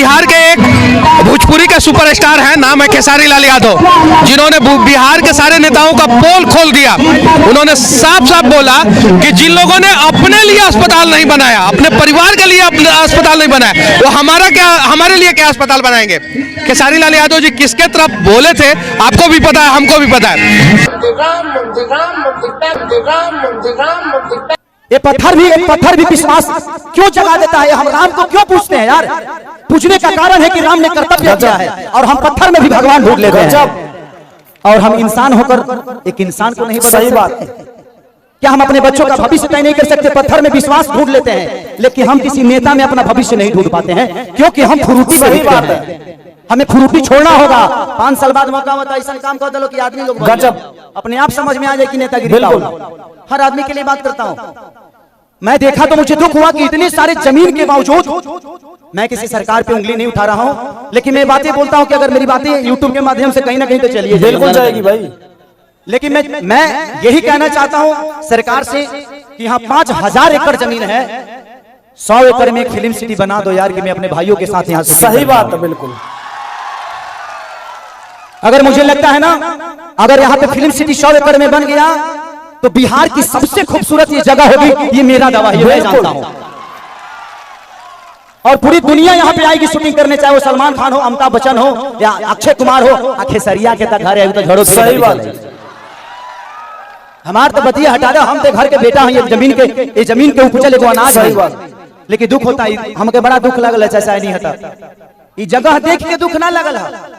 बिहार के एक भोजपुरी के सुपरस्टार हैं, नाम है खेसारी लाल यादव, जिन्होंने बिहार के सारे नेताओं का पोल खोल दिया। उन्होंने साफ साफ बोला कि जिन लोगों ने अपने लिए अस्पताल नहीं बनाया, अपने परिवार के लिए अस्पताल नहीं बनाया, वो हमारे लिए क्या अस्पताल बनाएंगे। खेसारी लाल यादव जी किसके तरफ बोले थे आपको भी पता है, हमको भी पता है। ये पत्थर भी विश्वास क्यों जगा देता है? हम राम को क्यों पूछते हैं यार? पूछने का कारण है कि राम ने कर्तव्य किया है और हम पत्थर में भी भगवान ढूंढ लेते हैं। और हम इंसान होकर एक इंसान को नहीं बदल सकते। सही बात है। क्या हम अपने बच्चों का भविष्य तय नहीं कर सकते? पत्थर में विश्वास ढूंढ लेते हैं, लेकिन हम किसी नेता में अपना भविष्य नहीं ढूंढ पाते हैं, क्योंकि हम फ्रूटी। सही बात है। हमें फ्रूटी छोड़ना होगा। 5 साल बाद मौका होता है, ऐसा काम कर दो कि आदमी लोग अपने आप समझ में आ जाए कि नेतागिरी। हर आदमी के लिए बात करता हूं। मैं देखा तो मुझे दुख हुआ कि इतने सारे जमीन के बावजूद, मैं किसी सरकार पे उंगली नहीं उठा रहा हूं, लेकिन मैं बातें बोलता हूं कि अगर मेरी बातें यूट्यूब के माध्यम से कहीं ना कहीं तो चलिए बिल्कुल जाएगी भाई। लेकिन मैं यही कहना चाहता हूं सरकार से कि यहाँ 5000 एकड़ जमीन है, 100 एकड़ में एक फिल्म सिटी बना दो यार, कि मैं अपने भाइयों के साथ यहाँ से। सही बात है, बिल्कुल। अगर मुझे लगता है ना, अगर यहाँ पे फिल्म सिटी 100 एकड़ में बन गया तो बिहार की सबसे खूबसूरत ये जगह होगी, ये मेरा दावा है, मैं जानता हूं। और पूरी दुनिया यहाँ पे आएगी शूटिंग करने, चाहे वो सलमान खान हो, अमिताभ बच्चन हो या अक्षय कुमार हो। खेसरिया के तक घर है तो झड़ो। सही बात है। हमारे तो बतिया हटा दो, हम तो घर के बेटा हैं, ये जमीन के ऊपर चले को अनाज है। लेकिन दुख होता है, हमके बड़ा दुख लगल है, ऐसा नहीं होता। ये जगह देख के दुख ना लगल है।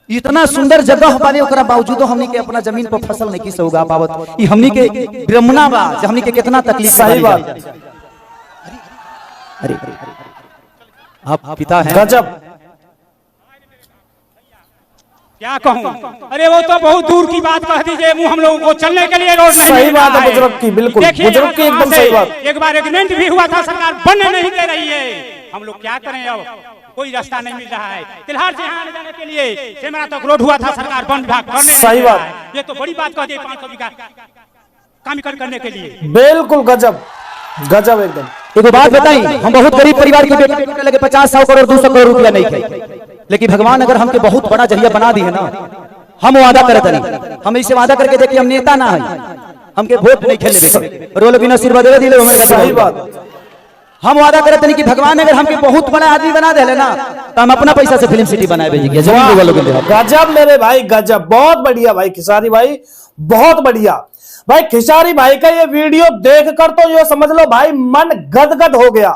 इतना सुंदर जगह बाने ओकरा बावजूद हमनी के अपना जमीन पर फसल नहीं किस होगा पावत। ई हमनी के ब्रह्मणा बा, हमनी के कितना तकलीफ। सही बात। अरे आप पिता हैं। गजब। क्या कहूं? अरे वो तो बहुत दूर की बात कह दीजिए, मुंह हम लोगों को चलने के लिए रोड नहीं। सही बात है बुजुर्ग की, बिल्कुल बुजुर्ग की एकदम सही बात। एक बार एग्रीमेंट भी हुआ था, सरकार बनने नहीं दे रही है। हम लोग क्या करें, अब कोई रास्ता नहीं मिल रहा है। तिलहार से यहाँ जाने के लिए सेमरा तक रोड हुआ था, सरकार वन विभाग करने। सही बात। ये तो बड़ी बात कह दी 500 बीघा काम करने के लिए। बिल्कुल गजब गजब एकदम। एक बात बताई, हम बहुत गरीब परिवार के बेटे लगे 50-100 करोड़ 200 करोड़ रुपया नहीं थे, लेकिन भगवान अगर हमके बहुत बड़ा जरिया बना दी है ना, हम वादा करते नहीं। हम इसे वादा करके देखिए, हम नेता ना है, हमके वोट नहीं खेले रोल बिना आशीर्वाद दे दिले। सही बात। हम वादा करते नहीं कि भगवान अगर हमके बहुत बड़ा आदमी बना दे ना, तो हम अपना पैसा से फिल्म सिटी बनाए भेजेंगे। गजब मेरे भाई, गजब। बहुत बढ़िया भाई खेसारी भाई, बहुत बढ़िया भाई। खेसारी भाई का ये वीडियो देखकर तो ये समझ लो भाई मन गदगद हो गया।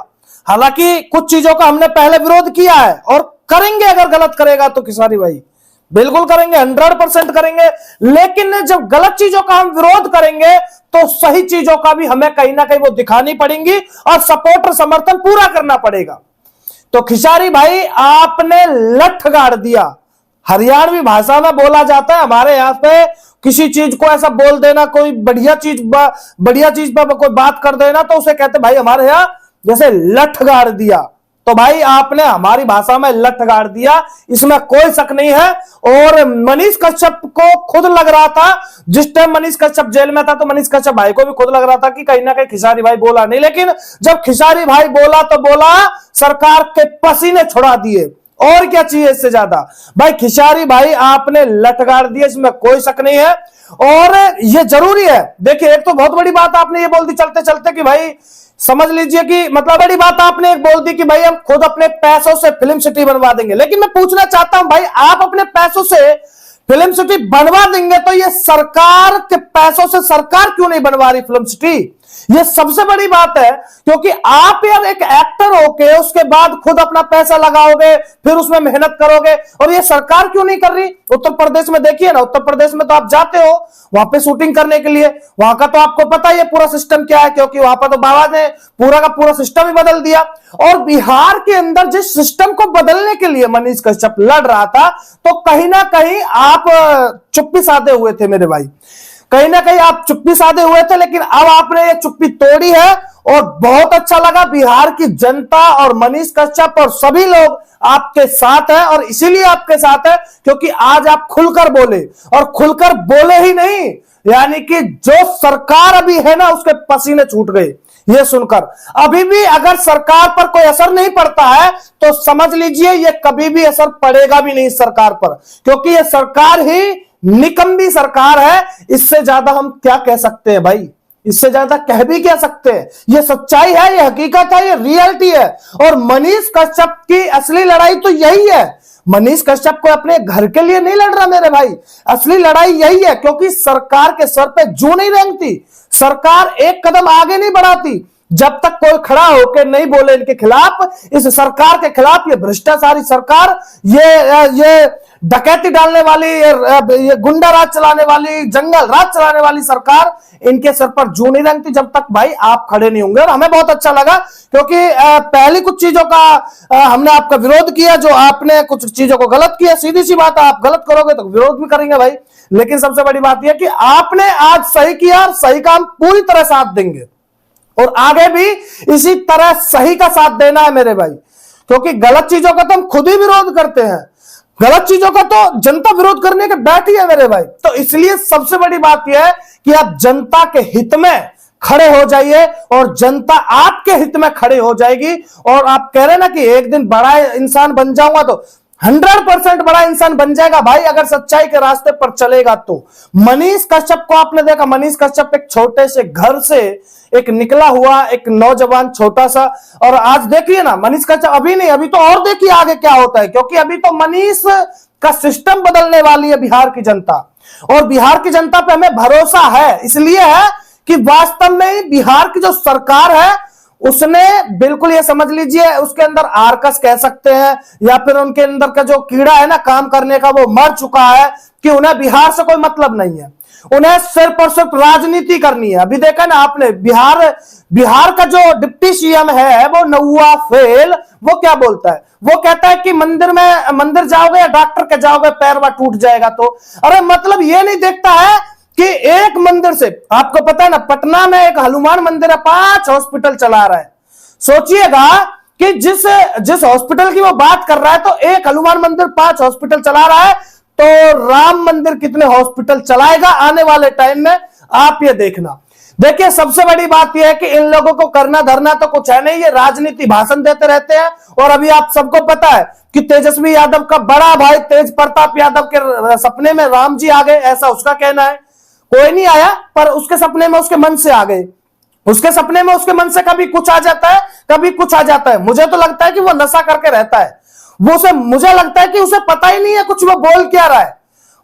हालांकि कुछ चीजों का हमने पहले विरोध किया है और करेंगे, अगर गलत करेगा तो खेसारी भाई बिल्कुल करेंगे, 100% करेंगे। लेकिन जब गलत चीजों का हम विरोध करेंगे तो सही चीजों का भी हमें कहीं ना कहीं वो दिखानी पड़ेंगी और सपोर्ट और समर्थन पूरा करना पड़ेगा। तो खेसारी भाई आपने लठ गाड़ दिया। हरियाणवी भाषा में बोला जाता है, हमारे यहाँ पे किसी चीज को ऐसा बोल देना, कोई बढ़िया चीज पर कोई बात कर देना, तो उसे कहते भाई हमारे यहाँ जैसे लठ गाड़ दिया। तो भाई आपने हमारी भाषा में लठ गाड़ दिया, इसमें कोई शक नहीं है। और मनीष कश्यप को खुद लग रहा था, जिस टाइम मनीष कश्यप जेल में था, तो मनीष कश्यप भाई को भी खुद लग रहा था कि कहीं ना कहीं खेसारी भाई बोला नहीं। लेकिन जब खेसारी भाई बोला तो बोला, सरकार के पसीने छुड़ा दिए। और क्या चाहिए इससे ज्यादा? भाई खेसारी भाई आपने लठ गाड़ दिया, इसमें कोई शक नहीं है। और ये जरूरी है। देखिए, एक तो बहुत बड़ी बात आपने ये बोल दी चलते चलते कि भाई समझ लीजिए कि मतलब बड़ी बात आपने एक बोल दी कि भाई हम खुद अपने पैसों से फिल्म सिटी बनवा देंगे। लेकिन मैं पूछना चाहता हूं भाई, आप अपने पैसों से फिल्म सिटी बनवा देंगे तो ये सरकार के पैसों से सरकार क्यों नहीं बनवा रही फिल्म सिटी? ये सबसे बड़ी बात है, क्योंकि आप यार एक एक्टर होके उसके बाद खुद अपना पैसा लगाओगे, फिर उसमें मेहनत करोगे, और ये सरकार क्यों नहीं कर रही? उत्तर प्रदेश में देखिए ना, उत्तर प्रदेश में तो आप जाते हो वहां पे शूटिंग करने के लिए, वहां का तो आपको पता ही है पूरा सिस्टम क्या है, क्योंकि वहां पर तो बाबा ने पूरा का पूरा सिस्टम ही बदल दिया। और बिहार के अंदर जिस सिस्टम को बदलने के लिए मनीष कश्यप लड़ रहा था, तो कहीं ना कहीं आप चुप्पी साधे हुए थे मेरे भाई, कहीं ना कहीं आप चुप्पी साधे हुए थे। लेकिन अब आपने ये चुप्पी तोड़ी है और बहुत अच्छा लगा। बिहार की जनता और मनीष कश्यप और सभी लोग आपके साथ है, और इसीलिए आपके साथ है क्योंकि आज आप खुलकर बोले, और खुलकर बोले ही नहीं, यानी कि जो सरकार अभी है ना उसके पसीने छूट गए। ये सुनकर। अभी भी अगर सरकार पर कोई असर नहीं पड़ता है तो समझ लीजिए ये कभी भी असर पड़ेगा भी नहीं सरकार पर, क्योंकि ये सरकार ही निकम्मी सरकार है। इससे ज्यादा हम क्या कह सकते हैं भाई, इससे ज्यादा कह भी क्या सकते हैं। ये सच्चाई है, ये हकीकत है, ये रियलिटी है। और मनीष कश्यप की असली लड़ाई तो यही है। मनीष कश्यप को अपने घर के लिए नहीं लड़ रहा मेरे भाई, असली लड़ाई यही है, क्योंकि सरकार के सर पे जू नहीं रेंगती, सरकार एक कदम आगे नहीं बढ़ाती जब तक कोई खड़ा होकर नहीं बोले इनके खिलाफ, इस सरकार के खिलाफ, ये भ्रष्टाचारी सरकार, ये डकैती डालने वाली, ये गुंडा राज चलाने वाली, जंगल राज चलाने वाली सरकार, इनके सर पर जू नहीं रेंगती जब तक भाई आप खड़े नहीं होंगे। और हमें बहुत अच्छा लगा, क्योंकि पहली कुछ चीजों का हमने आपका विरोध किया, जो आपने कुछ चीजों को गलत किया, सीधी सी बात है, आप गलत करोगे तो विरोध भी करेंगे भाई। लेकिन सबसे बड़ी बात यह कि आपने आज सही किया, सही काम पूरी तरह साथ देंगे और आगे भी इसी तरह सही का साथ देना है मेरे भाई, क्योंकि गलत चीजों का तो हम खुद ही विरोध करते हैं, गलत चीजों का तो जनता विरोध करने के बैठी है मेरे भाई। तो इसलिए सबसे बड़ी बात यह है कि आप जनता के हित में खड़े हो जाइए और जनता आपके हित में खड़े हो जाएगी। और आप कह रहे ना कि एक दिन बड़ा इंसान बन जाऊंगा, तो 100% बड़ा इंसान बन जाएगा भाई अगर सच्चाई के रास्ते पर चलेगा तो। मनीष कश्यप को आपने देखा, मनीष कश्यप एक छोटे से घर से एक निकला हुआ एक नौजवान छोटा सा, और आज देखिए ना मनीष कश्यप, अभी नहीं अभी तो और देखिए आगे क्या होता है, क्योंकि अभी तो मनीष का सिस्टम बदलने वाली है बिहार की जनता। और बिहार की जनता पे हमें भरोसा है, इसलिए है कि वास्तव में बिहार की जो सरकार है उसने बिल्कुल, ये समझ लीजिए, उसके अंदर आर्कस कह सकते हैं या फिर उनके अंदर का जो कीड़ा है ना काम करने का, वो मर चुका है कि उन्हें बिहार से कोई मतलब नहीं है, उन्हें सिर्फ और सिर्फ राजनीति करनी है। अभी देखा ना आपने, बिहार का जो डिप्टी सीएम है वो नौवा फेल, वो क्या बोलता है, वो कहता है कि मंदिर जाओगे या डॉक्टर के जाओगे पैरवा टूट जाएगा। तो अरे मतलब ये नहीं देखता है कि एक मंदिर से, आपको पता है ना पटना में एक हनुमान मंदिर है, 5 हॉस्पिटल चला रहा है। सोचिएगा कि जिस हॉस्पिटल की वो बात कर रहा है, तो एक हनुमान मंदिर 5 हॉस्पिटल चला रहा है, तो राम मंदिर कितने हॉस्पिटल चलाएगा आने वाले टाइम में, आप ये देखना। देखिए सबसे बड़ी बात यह है कि इन लोगों को करना धरना तो कुछ है नहीं, ये राजनीति भाषण देते रहते हैं। और अभी आप सबको पता है कि तेजस्वी यादव का बड़ा भाई तेज प्रताप यादव के सपने में राम जी आ गए, ऐसा उसका कहना है। कोई नहीं आया, पर उसके सपने में उसके मन से आ गए, उसके सपने में उसके मन से कभी कुछ आ जाता है, कभी कुछ आ जाता है। मुझे तो लगता है कि वो नशा करके रहता है, मुझे लगता है कि उसे पता ही नहीं है कुछ वो बोल क्या रहा है।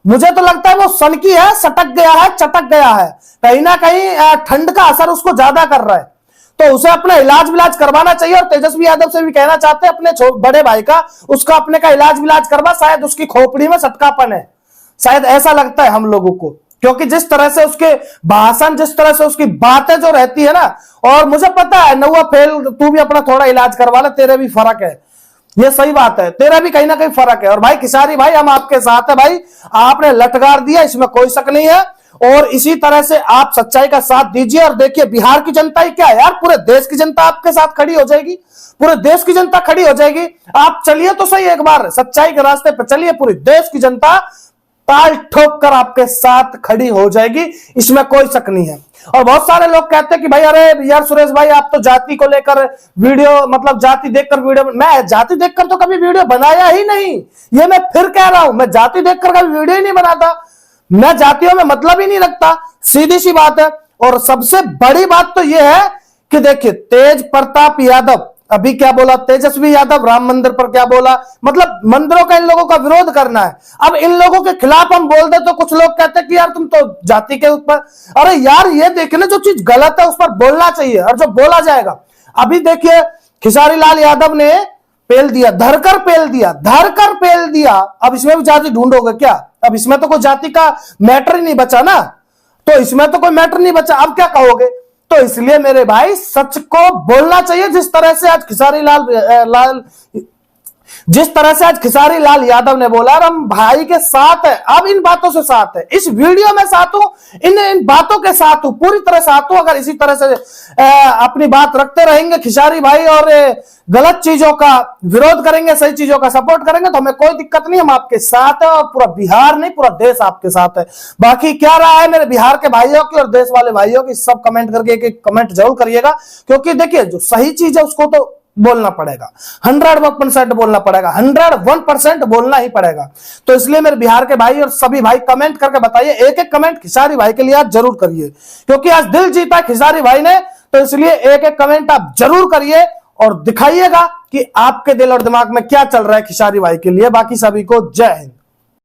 मुझे तो लगता है वो सनकी है, सटक गया है, चटक गया है, कहीं ना कहीं ठंड का असर उसको ज्यादा कर रहा है, तो उसे अपना इलाज करवाना चाहिए। और तेजस्वी यादव से भी कहना चाहते हैं अपने बड़े भाई का, उसका अपने का इलाज करवा, शायद उसकी खोपड़ी में सटकापन है, शायद ऐसा लगता है हम लोगों को, क्योंकि जिस तरह से उसके भाषण, जिस तरह से उसकी बातें जो रहती है ना, और मुझे पता है नौवा फेल, तू भी अपना थोड़ा इलाज करवा ले, तेरे भी फर्क है, ये सही बात है, तेरा भी कहीं ना कहीं फर्क है। और भाई किसारी भाई, हम आपके साथ है भाई, आपने लटकार दिया, इसमें कोई शक नहीं है। और इसी तरह से आप सच्चाई का साथ दीजिए। और देखिए बिहार की जनता ही क्या है यार, पूरे देश की जनता आपके साथ खड़ी हो जाएगी, पूरे देश की जनता खड़ी हो जाएगी। आप चलिए तो सही, एक बार सच्चाई के रास्ते पर चलिए, पूरी देश की जनता ताल ठोक कर आपके साथ खड़ी हो जाएगी, इसमें कोई शक नहीं है। और बहुत सारे लोग कहते हैं कि भाई अरे यार सुरेश भाई, आप तो जाति को लेकर वीडियो, मतलब जाति देखकर वीडियो, मैं जाति देखकर तो कभी वीडियो बनाया ही नहीं, ये मैं फिर कह रहा हूं, मैं जाति देखकर कभी वीडियो ही नहीं बनाता, मैं जातियों में मतलब ही नहीं रखता, सीधी सी बात है। और सबसे बड़ी बात तो यह है कि देखिए तेज प्रताप यादव अभी क्या बोला, तेजस्वी यादव राम मंदिर पर क्या बोला, मतलब मंदिरों का इन लोगों का विरोध करना है। अब इन लोगों के खिलाफ हम बोल दे तो कुछ लोग कहते हैं कि यार तुम तो जाति के ऊपर, अरे यार ये देखने जो चीज गलत है उस पर बोलना चाहिए, और जो बोला जाएगा। अभी देखिए खेसारी लाल यादव ने पेल दिया, धरकर पेल दिया, अब इसमें भी जाति ढूंढोगे क्या? अब इसमें तो कोई जाति का मैटर ही नहीं बचा ना, तो इसमें तो कोई मैटर नहीं बचा, अब क्या कहोगे? तो इसलिए मेरे भाई सच को बोलना चाहिए, जिस तरह से आज खेसारी लाल जिस तरह से आज खेसारी लाल यादव ने बोला, और हम भाई के साथ है, अब इन बातों से साथ है, इस वीडियो में साथ हूं, इन बातों के साथ हूं, पूरी तरह साथ हूं। अगर इसी तरह से अपनी बात रखते रहेंगे खेसारी भाई और गलत चीजों का विरोध करेंगे, सही चीजों का सपोर्ट करेंगे, तो हमें कोई दिक्कत नहीं, हम आपके साथ है और पूरा बिहार नहीं पूरा देश आपके साथ है। बाकी क्या रहा है मेरे बिहार के भाइयों की और देश वाले भाइयों की, सब कमेंट करके एक कमेंट जरूर करिएगा, क्योंकि देखिए जो सही चीज है उसको तो बोलना पड़ेगा, 100% बोलना पड़ेगा, 101% बोलना ही पड़ेगा। तो इसलिए मेरे बिहार के भाई और सभी भाई कमेंट करके बताइए, एक एक कमेंट खेसारी भाई के लिए आज जरूर करिए, क्योंकि आज दिल जीता खेसारी भाई ने, तो इसलिए एक एक कमेंट आप जरूर करिए और दिखाइएगा कि आपके दिल और दिमाग में क्या चल रहा है खेसारी भाई के लिए। बाकी सभी को जय हिंद।